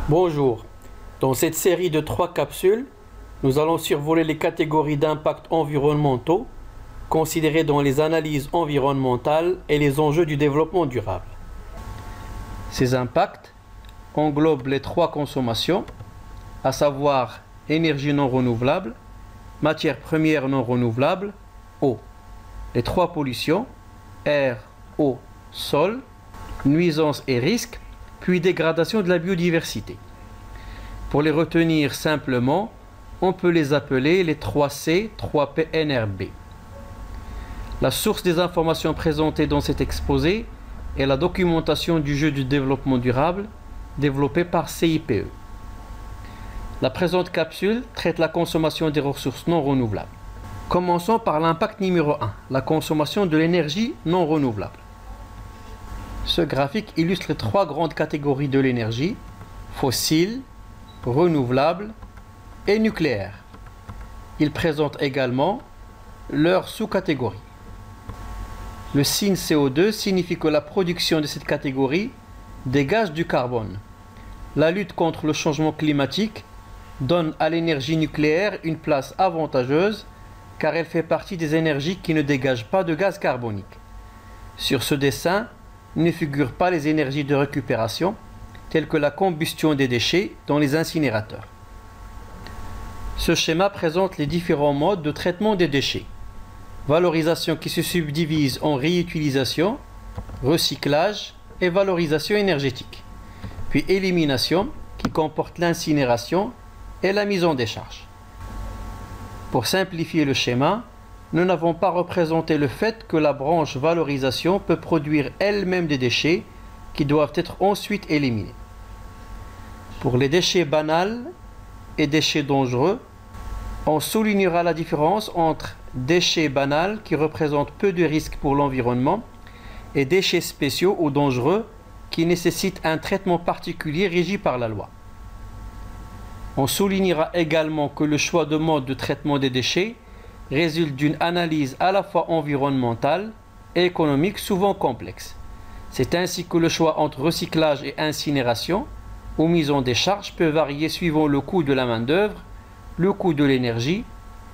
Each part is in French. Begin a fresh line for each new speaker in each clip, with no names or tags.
Bonjour, dans cette série de 3 capsules, nous allons survoler les catégories d'impacts environnementaux considérées dans les analyses environnementales et les enjeux du développement durable. Ces impacts englobent les 3 consommations, à savoir énergie non renouvelable, matières premières non renouvelables, eau. Les 3 pollutions, air, eau, sol, nuisances et risques, puis dégradation de la biodiversité. Pour les retenir simplement, on peut les appeler les 3C, 3PNRB. La source des informations présentées dans cet exposé est la documentation du jeu du développement durable développée par CIPE. La présente capsule traite la consommation des ressources non renouvelables. Commençons par l'impact numéro 1, la consommation de l'énergie non renouvelable. Ce graphique illustre les 3 grandes catégories de l'énergie, fossile, renouvelable et nucléaire. Il présente également leurs sous-catégories. Le signe CO2 signifie que la production de cette catégorie dégage du carbone. La lutte contre le changement climatique donne à l'énergie nucléaire une place avantageuse car elle fait partie des énergies qui ne dégagent pas de gaz carbonique. Sur ce dessin, ne figurent pas les énergies de récupération, telles que la combustion des déchets dans les incinérateurs. Ce schéma présente les différents modes de traitement des déchets. Valorisation qui se subdivise en réutilisation, recyclage et valorisation énergétique. Puis élimination qui comporte l'incinération et la mise en décharge. Pour simplifier le schéma, nous n'avons pas représenté le fait que la branche valorisation peut produire elle-même des déchets qui doivent être ensuite éliminés. Pour les déchets banals et déchets dangereux, on soulignera la différence entre déchets banals qui représentent peu de risques pour l'environnement et déchets spéciaux ou dangereux qui nécessitent un traitement particulier régi par la loi. On soulignera également que le choix de mode de traitement des déchets résulte d'une analyse à la fois environnementale et économique souvent complexe. C'est ainsi que le choix entre recyclage et incinération ou mise en décharge peut varier suivant le coût de la main-d'œuvre, le coût de l'énergie,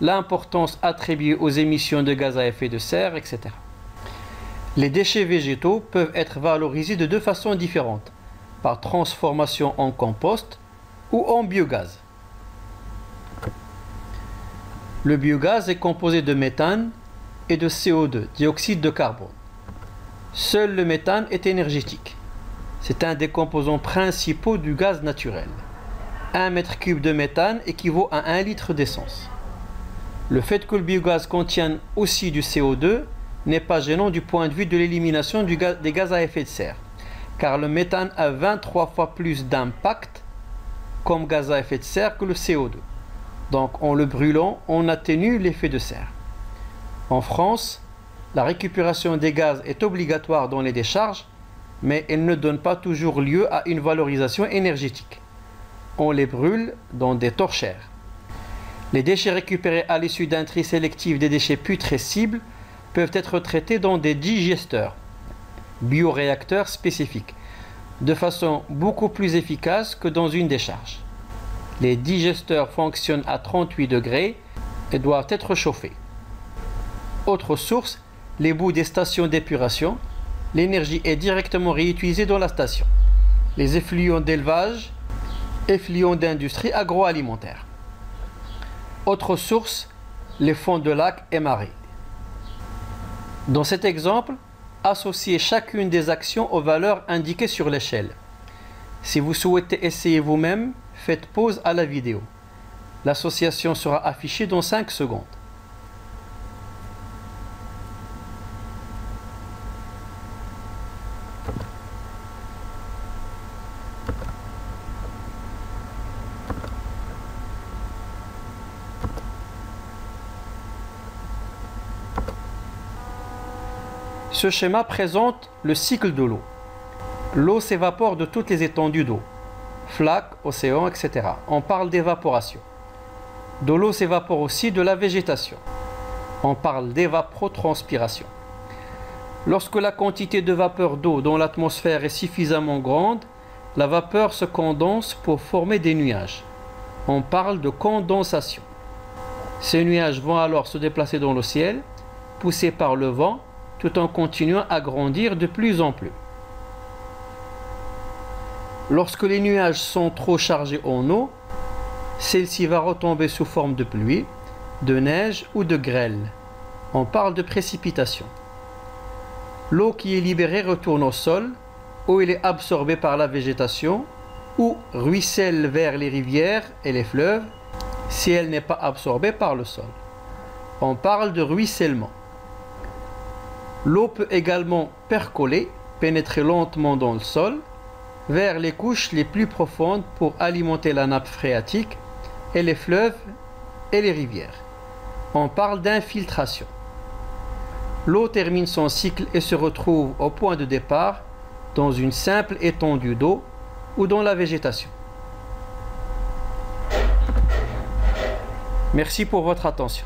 l'importance attribuée aux émissions de gaz à effet de serre, etc. Les déchets végétaux peuvent être valorisés de 2 façons différentes, par transformation en compost ou en biogaz. Le biogaz est composé de méthane et de CO2, dioxyde de carbone. Seul le méthane est énergétique. C'est un des composants principaux du gaz naturel. 1 mètre cube de méthane équivaut à 1 litre d'essence. Le fait que le biogaz contienne aussi du CO2 n'est pas gênant du point de vue de l'élimination des gaz à effet de serre, car le méthane a 23 fois plus d'impact comme gaz à effet de serre que le CO2. Donc en le brûlant, on atténue l'effet de serre. En France, la récupération des gaz est obligatoire dans les décharges, mais elle ne donne pas toujours lieu à une valorisation énergétique. On les brûle dans des torchères. Les déchets récupérés à l'issue d'un tri sélectif des déchets putrescibles peuvent être traités dans des digesteurs, bioréacteurs spécifiques, de façon beaucoup plus efficace que dans une décharge. Les digesteurs fonctionnent à 38 degrés et doivent être chauffés. Autre source, les boues des stations d'épuration. L'énergie est directement réutilisée dans la station. Les effluents d'élevage, effluents d'industrie agroalimentaire. Autre source, les fonds de lacs et marais. Dans cet exemple, associez chacune des actions aux valeurs indiquées sur l'échelle. Si vous souhaitez essayer vous-même, faites pause à la vidéo. L'association sera affichée dans 5 secondes. Ce schéma présente le cycle de l'eau. L'eau s'évapore de toutes les étendues d'eau, flaques, océans, etc. On parle d'évaporation. De l'eau s'évapore aussi de la végétation. On parle d'évapotranspiration. Lorsque la quantité de vapeur d'eau dans l'atmosphère est suffisamment grande, La vapeur se condense pour former des nuages. On parle de condensation. Ces nuages vont alors se déplacer dans le ciel, poussés par le vent, tout en continuant à grandir de plus en plus. Lorsque les nuages sont trop chargés en eau, celle-ci va retomber sous forme de pluie, de neige ou de grêle. On parle de précipitation. L'eau qui est libérée retourne au sol, où elle est absorbée par la végétation, ou ruisselle vers les rivières et les fleuves, si elle n'est pas absorbée par le sol. On parle de ruissellement. L'eau peut également percoler, pénétrer lentement dans le sol, vers les couches les plus profondes pour alimenter la nappe phréatique et les fleuves et les rivières. On parle d'infiltration. L'eau termine son cycle et se retrouve au point de départ dans une simple étendue d'eau ou dans la végétation. Merci pour votre attention.